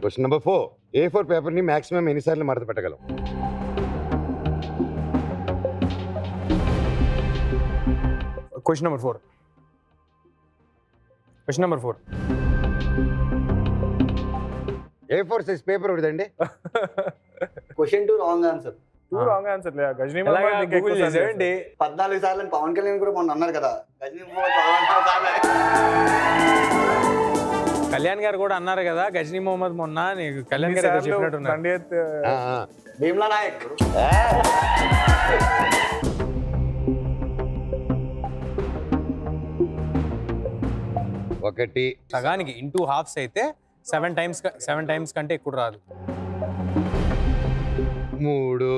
S2: క్వశ్చన్ నెంబర్ 4, A4 పేపర్ని మాక్సిమం ఎన్నిసార్లు మడత పెట్టగలం?
S4: Question number 4. క్వశ్చన్ నెంబర్ 4.
S2: A4 సైజ్ పేపర్ ఒకటిదండి.
S5: Question 2 wrong answer.
S6: Wrong answer లే. గజనీ
S4: ఎలాగా
S6: మహమ్మద్ నీకు
S4: గూగుల్
S6: ఎక్కువ సార్లు
S4: చేసావండి?
S5: 14 సార్లు పవన్ కళ్యాణ్ కూడా మొన్న అన్నారు కదా, గజనీ మొహమ్మద్ 14 సార్లు.
S4: కళ్యాణ్ గారు కూడా అన్నారు కదా గజనీ మొహమ్మద్ మొన్న. నీకు కళ్యాణ్ గారు ఏదో
S6: సార్లు
S4: చెప్పినట్టున్నారు.
S6: బండి ఎత్తి
S5: భీమ్లా నాయక్.
S2: ఒకటి,
S4: సగానికి ఇంటూ హాఫ్స్ అయితే 7 టైమ్స్ కంటే ఎక్కువ రాదు.
S2: 3,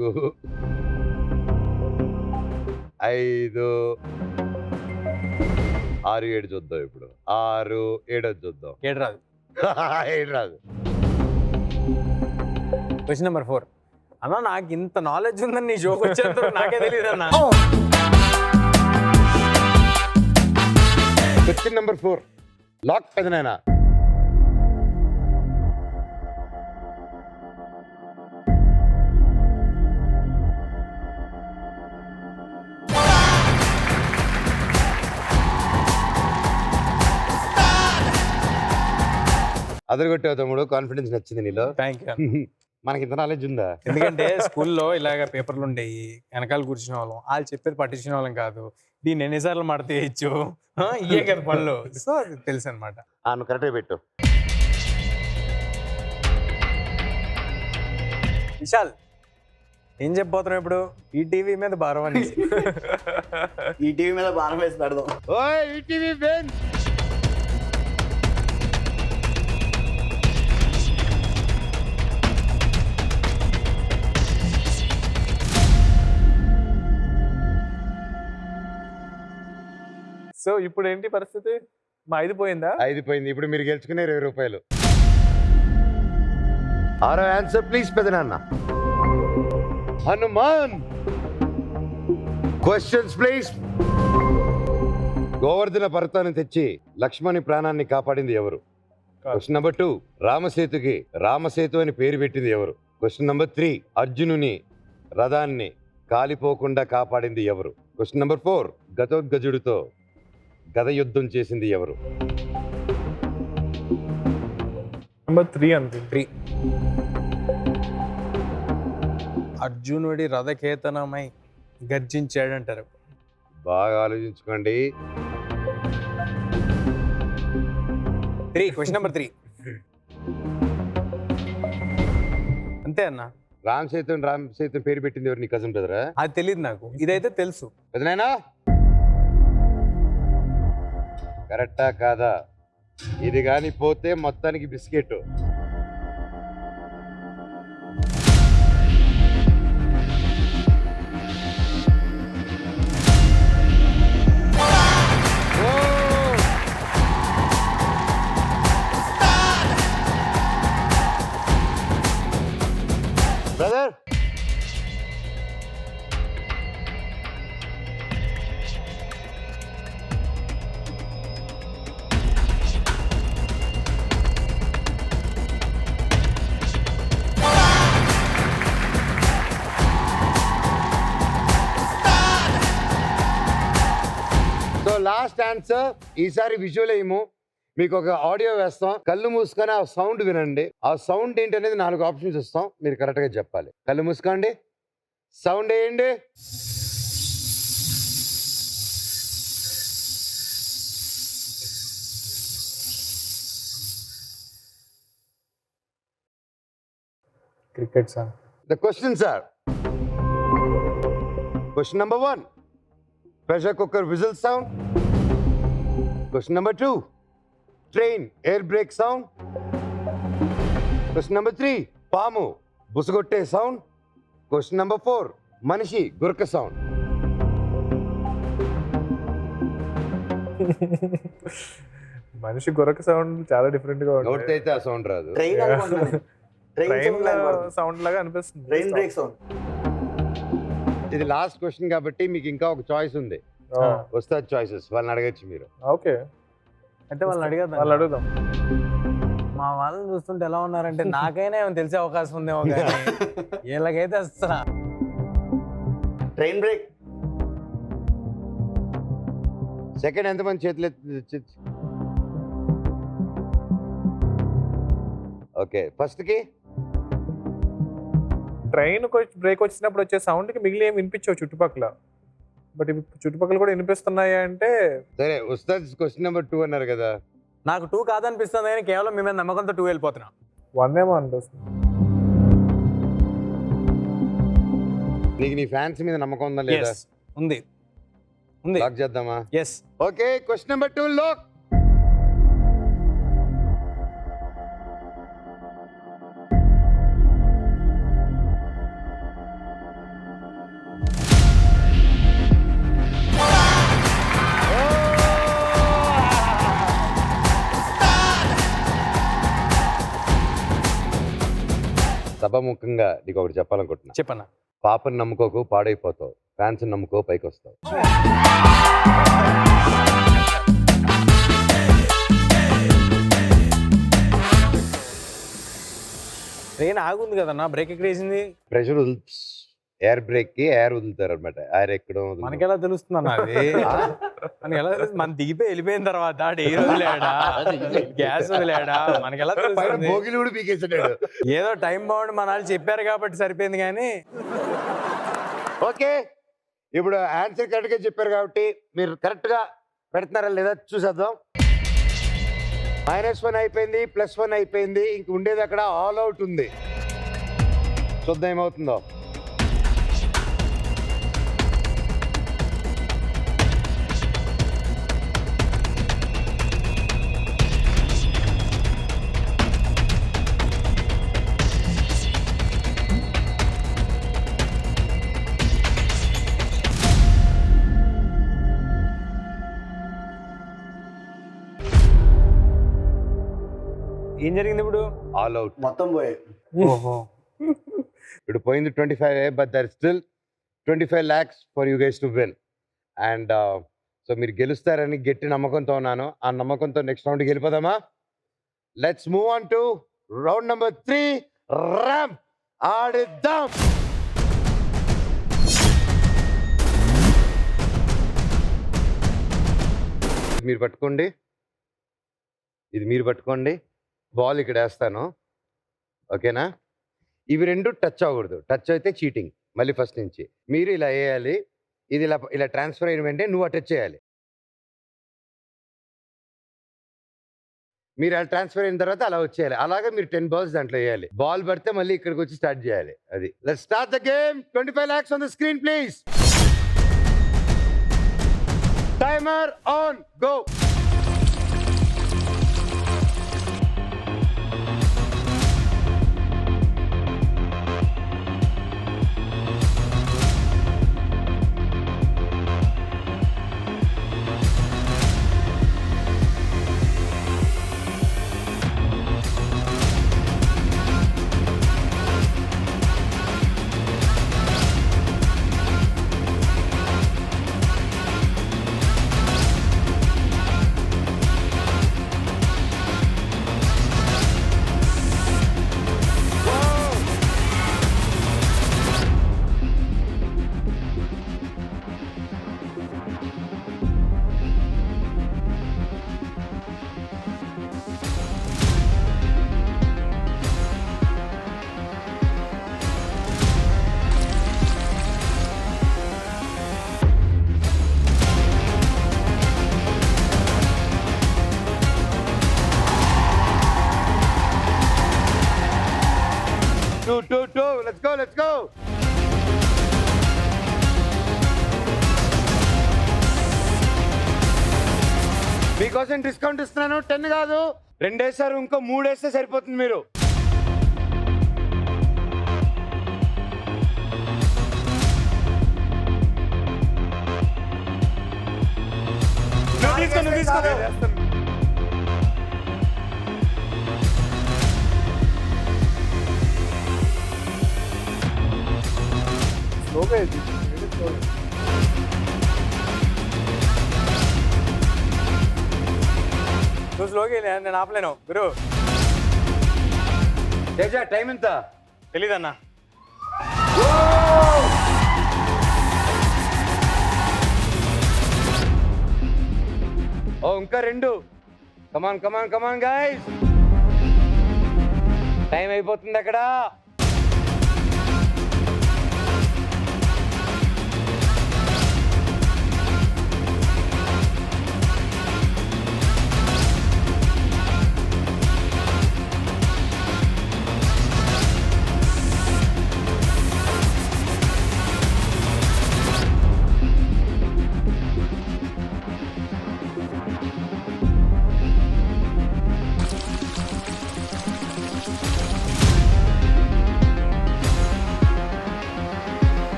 S2: 4, 5, 6, 7 చూద్దాం ఇప్పుడు. 6, 7 చూద్దాం.
S4: 7 రాదు.
S2: 7 రాదు.
S4: Question number 4. అన్న నాకు ఇంత నాలెడ్జ్ ఉందని నీ షోకి వచ్చేంత నాకే తెలియదు అన్న.
S2: క్వశ్చన్ నెంబర్ 4, లాక్ పెదనాయనా. అదరగొట్టావు తమ్ముడు, కాన్ఫిడెన్స్ నచ్చింది నీలో.
S4: Thank you.
S2: మనకి ఇంత నాలెడ్జ్ ఉందా?
S4: ఎందుకంటే స్కూల్లో ఇలాగ పేపర్లు ఉండేవి, వెనకాల కూర్చునే వాళ్ళం, వాళ్ళు చెప్పేది పట్టించుకునే వాళ్ళం కాదు. దీన్ని ఎన్నిసార్లు మడత వేయచ్చు, ఇయే కదా పనులు. సో అది తెలుసు అనమాట.
S2: నువ్వు కరెక్ట్గా పెట్టు.
S4: విశాల్ ఏం చెప్పబోతున్నావు ఇప్పుడు? ఈ టీవీ మీద భారం అని.
S5: ఈ టీవీ మీద బాణం వేసి పెడదాం.
S2: ఓయ్ ఈటీవీ బెంచ్.
S6: సో ఇప్పుడు ఏంటి పరిస్థితి? మా 5 పోయిందా?
S2: 5 పోయింది. ఇప్పుడు మీరు గెలుచుకునే 20 రూపాయలు. 6వ ఆన్సర్ ప్లీజ్ పెదనాన్న. హనుమాన్. Questions please. గోవర్ధన పర్వతాన్ని తెచ్చి లక్ష్మణి ప్రాణాన్ని కాపాడింది ఎవరు? క్వశ్చన్ నెంబర్ 2, రామసేతుకి రామసేతు అని పేరు పెట్టింది ఎవరు? క్వశ్చన్ నెంబర్ 3, అర్జునుని రథాన్ని కాలిపోకుండా కాపాడింది ఎవరు? క్వశ్చన్ నెంబర్ 4, గతోద్గజుడితో గద యుద్ధం చేసింది ఎవరు?
S6: నెంబర్ 3 అంతే.
S4: 3. అర్జునుడి రథకేతనమై గర్జించాడంటారు.
S2: బాగా ఆలోచించుకోండి.
S4: 3. క్వశ్చన్ నెంబర్ 3 అంతే అన్న.
S2: రామసేతు పేరు పెట్టింది ఎవరు? నీ కజిన్ బ్రదరా?
S4: అది తెలియదు నాకు, ఇదైతే తెలుసు.
S2: పెదనాయనా కరెక్టా కాదా? ఇది కానీ పోతే మొత్తానికి బిస్కెట్. Brother last answer. ఈసారి విజువల్ ఏమో మీకు ఒక ఆడియో వేస్తాం. కళ్ళు మూసుకొని ఆ సౌండ్ వినండి. ఆ సౌండ్ ఏంటనేది 4 ఆప్షన్స్ ఇస్తాం. మీరు కరెక్ట్గా చెప్పాలి. కళ్ళు మూసుకోండి, సౌండ్ వేయండి.
S4: Cricket sir.
S2: The questions are: question number 1, pressure cooker whistle sound. Question number 2, train air brake sound. Question number 3, పాము బుసగొట్టే sound. Question number 4, మనిషి గురక sound.
S6: మనిషి గొరక సౌండ్ చాలా డిఫరెంట్ గా
S2: నోటితో
S6: ఉంటుంది.
S2: అయితే ఆ సౌండ్ రాదు.
S5: ట్రైన్ అనుకుంటున్నాను.
S6: ట్రైన్ సౌండ్ లాగా అనిపిస్తుంది.
S5: Train break sound.
S2: ఇది లాస్ట్ క్వశ్చన్ కాబట్టి మీకు ఇంకా ఒక చాయిస్ ఉంది. వస్తాది చాయిసెస్, వాళ్ళని అడగచ్చు మీరు.
S6: ఓకే,
S4: అయితే వాళ్ళని
S6: వాళ్ళు
S4: అడిగేద్దాం.
S6: అడుగుదాం.
S4: మా వాళ్ళని చూస్తుంటే ఎలా ఉన్నారంటే నాకైనా ఏమైనా తెలిసే అవకాశం ఉందేమో కానీ వీళ్ళకైతే వస్తున్నా.
S5: Train break.
S2: సెకండ్ ఎంతమంది చేతులు ఓకే, ఫస్ట్ కి
S6: ట్రైన్ బ్రేక్ వచ్చినప్పుడు వచ్చే సౌండ్ కి మిగిలి ఏం వినిపించవు చుట్టుపక్కల, బట్ ఇవి చుట్టుపక్కల కూడా వినిపిస్తున్నాయి అంటే
S2: సరే. వస్తాది క్వశ్చన్ నెంబర్ 2 అన్నారు కదా.
S4: నాకు 2 కాదనిపిస్తుంది కానీ కేవలం మీ మీద నమ్మకంతో 2 వెళ్ళిపోతున్నా.
S6: 1 ఏమో అనిపిస్తుంది.
S2: నీకు నీ ఫ్యాన్స్ మీద నమ్మకం ఉందా లేదా?
S4: Yes, ఉంది ఉంది.
S2: లాక్ చేద్దామా?
S4: Yes.
S2: Okay, question number 2 lock. సభముఖంగా నీకు ఒకటి చెప్పాలనుకుంటున్నా.
S4: చెప్పన్నా.
S2: పాపని నమ్ముకోకు, పాడైపోతావు. ఫ్యాన్స్ నమ్ముకో, పైకి వస్తావు.
S4: ట్రైన్ ఆగుంది కదన్నా, బ్రేక్ ఎక్కడ వేసింది?
S2: ప్రెషర్ ఎయిర్ బ్రేక్ కి ఎయిర్ వదులుతారు అనమాట. ఎయిర్ ఎక్కడం
S4: మనకెలా తెలుస్తుంది అన్న అది? మనకి ఎలా తెలుస్తుంది? మన దిగిపోయి వెళ్ళిపోయిన తర్వాత డెయిర్ వదిలేడా, గ్యాస్ వదిలేడా, మనకెలా తెలుస్తుంది?
S2: భోగిలు కూడా పీకేసాడు.
S4: ఏదో టైం బాగుండి మన వాళ్ళు చెప్పారు కాబట్టి సరిపోయింది కానీ.
S2: ఓకే, ఇప్పుడు ఆన్సర్ కరెక్ట్ గా చెప్పారు కాబట్టి మీరు కరెక్ట్ గా పెడుతున్నారా లేదా చూసేద్దాం. -1 అయిపోయింది, +1 అయిపోయింది. ఇంక ఉండేది అక్కడ ఆల్ అవుట్ ఉంది. చూద్దాం ఏమవుతుందో.
S4: ఏం జరిగింది ఇప్పుడు?
S2: ఆల్ అవుట్
S5: మొత్తం పోయాయి.
S4: ఓహో,
S2: ఇప్పుడు పోయింది 25, but there still 25 lakhs for you guys to win. And so మీరు గెలుస్తారని గట్టి నమ్మకంతో ఉన్నాను. ఆ నమ్మకంతో నెక్స్ట్ రౌండ్కి వెళ్ళిపోదామా? Let's move on to round number 3, ramp ఆడిద్దాం. మీరు పట్టుకోండి, ఇది మీరు పట్టుకోండి. బాల్ ఇక్కడ వేస్తాను, ఓకేనా? ఇవి రెండు టచ్ అవ్వకూడదు. టచ్ అయితే చీటింగ్. మళ్ళీ ఫస్ట్ నుంచి మీరు ఇలా వేయాలి. ఇది ఇలా ఇలా ట్రాన్స్ఫర్ అయిన వెంటనే నువ్వు టచ్ చేయాలి. మీరు అలా ట్రాన్స్ఫర్ అయిన తర్వాత అలా వచ్చేయాలి. అలాగే మీరు 10 balls దాంట్లో వేయాలి. బాల్ పడితే మళ్ళీ ఇక్కడికి వచ్చి స్టార్ట్ చేయాలి. అది let's start the game. 25 lakhs on the screen please. Timer on, go. Two. Let's go. మీకోసం డిస్కౌంట్ ఇస్తున్నాను. 10 కాదు, 2 వేస్తారు, ఇంకో 3 వేస్తే సరిపోతుంది. మీరు
S4: తీసుకో.
S6: ఓకే
S4: నువ్వు స్లోగా నేను ఆపలేను గురు.
S2: తేజ టైం ఎంత?
S4: తెలీదన్నా.
S2: ఓ ఇంకా 2. కమాన్ కమాన్ కమాన్ గైస్, టైం అయిపోతుంది అక్కడ.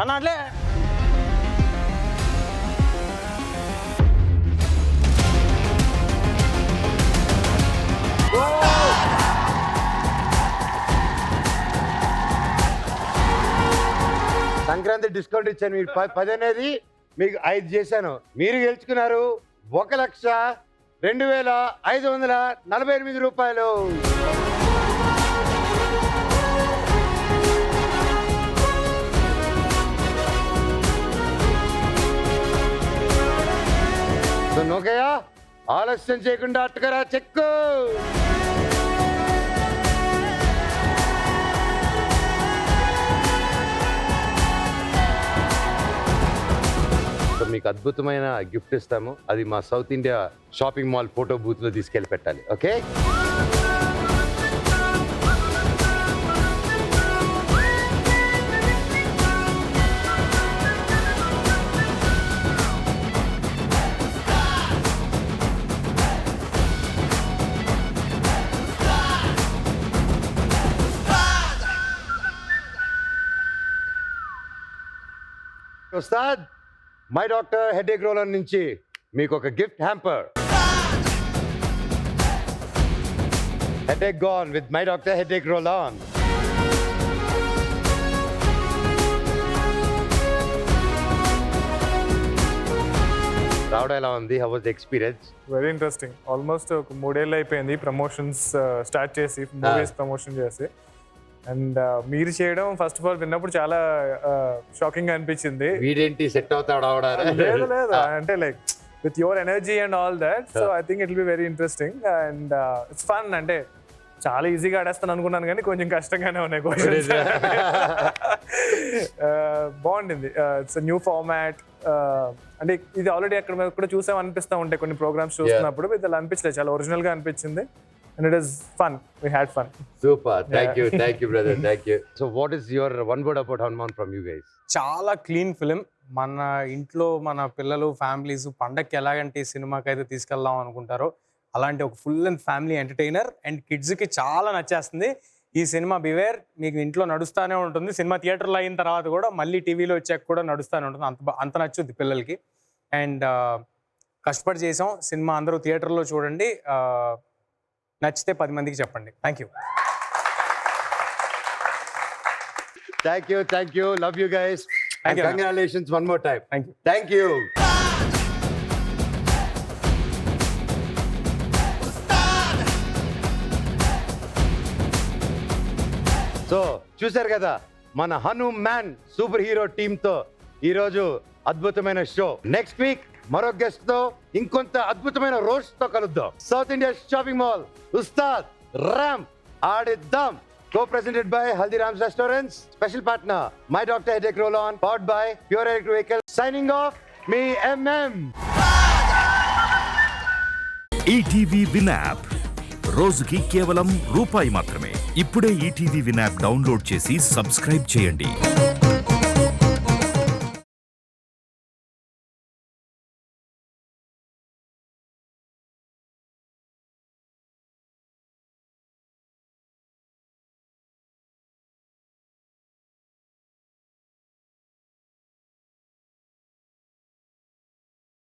S4: అన్నా అట్లే
S2: సంక్రాంతి డిస్కౌంట్ ఇచ్చాను, మీకు 10 అనేది మీకు 5 చేశాను. మీరు గెలుచుకున్నారు 1,02,548 రూపాయలు. సో నోకయ్య, ఆలస్యం చేయకుండా అట్టుకరా చెక్కు. సో మీకు అద్భుతమైన గిఫ్ట్ ఇస్తాము, అది మా south India shopping mall photo booth లో తీసుకెళ్ళి పెట్టాలి. Okay, Ustaad my doctor headache roller నుంచి మీకు ఒక gift hamper. Headache gone with my doctor headache roll on. రావడం ఎలా ఉంది? How was the experience?
S6: Very interesting. Almost ఒక 3 ఏళ్ళు అయిపోయింది ప్రమోషన్స్ స్టార్ట్ చేసి, మూవీస్ ప్రమోషన్ చేసి. అండ్ మీరు చేయడం ఫస్ట్ ఆఫ్ ఆల్ విన్నప్పుడు చాలా షాకింగ్ గా అనిపించింది.
S2: వీడేంటి సెట్ అవుతాడు
S6: లేదు లేదు అంటే like with your energy and all that. So I think it will be very interesting and it's fun. అంటే చాలా ఈజీగా ఆడేస్తాను అనుకున్నాను కానీ కొంచెం కష్టంగానే ఉన్నాయి క్వశ్చన్స్. బాగుండింది. It's new format. అంటే ఇది ఆల్రెడీ అక్కడ కూడా చూసాం అనిపిస్తూ ఉంటాయి కొన్ని ప్రోగ్రామ్స్ చూస్తున్నప్పుడు. ఇది అలా అనిపించలేదు, చాలా ఒరిజినల్ గా అనిపించింది. And it is fun. We had fun.
S2: Super. Thank you brother. Thank you. So what is your one word about Hanuman from you guys?
S4: చాలా క్లీన్ ఫిలిం. మన ఇంట్లో మన పిల్లలు ఫ్యామిలీస్ పండగకి ఎలాగంటే ఈ సినిమాకి అయితే తీసుకెళ్దాం అనుకుంటారో అలాంటి ఒక full and family entertainer and కిడ్స్కి చాలా నచ్చేస్తుంది ఈ సినిమా. బివేర్ మీకు ఇంట్లో నడుస్తూనే ఉంటుంది, సినిమా థియేటర్లో అయిన తర్వాత కూడా మళ్ళీ టీవీలో వచ్చాక కూడా నడుస్తూనే ఉంటుంది. అంత నచ్చుద్ది పిల్లలకి. అండ్ కష్టపడి చేసాం సినిమా, అందరూ థియేటర్లో చూడండి. నచ్చితే 10 మందికి చెప్పండి. Thank
S2: you. Love you guys. And congratulations one more time. Thank you. So చూశారు కదా మన హనుమాన్ సూపర్ హీరో టీమ్ తో ఈరోజు అద్భుతమైన షో. నెక్స్ట్ వీక్ మరో గెస్ట్ తో ఇంకొంత అద్భుతమైన రోస్ట్ తో కలుద్దాం. South India shopping mall Ustaad రామ్ ఆడిద్దాం. Co-presented by Haldiram's Restaurants. Special partner My Doctor Headache Roll-On. Powered by Pure Electric Vehicle. Signing off, me MM.
S9: ETV win app రోజుకి కేవలం ₹1 మాత్రమే. ఇప్పుడే ఈటీవీ విన్ యాప్ డౌన్లోడ్ చేసి subscribe చేయండి.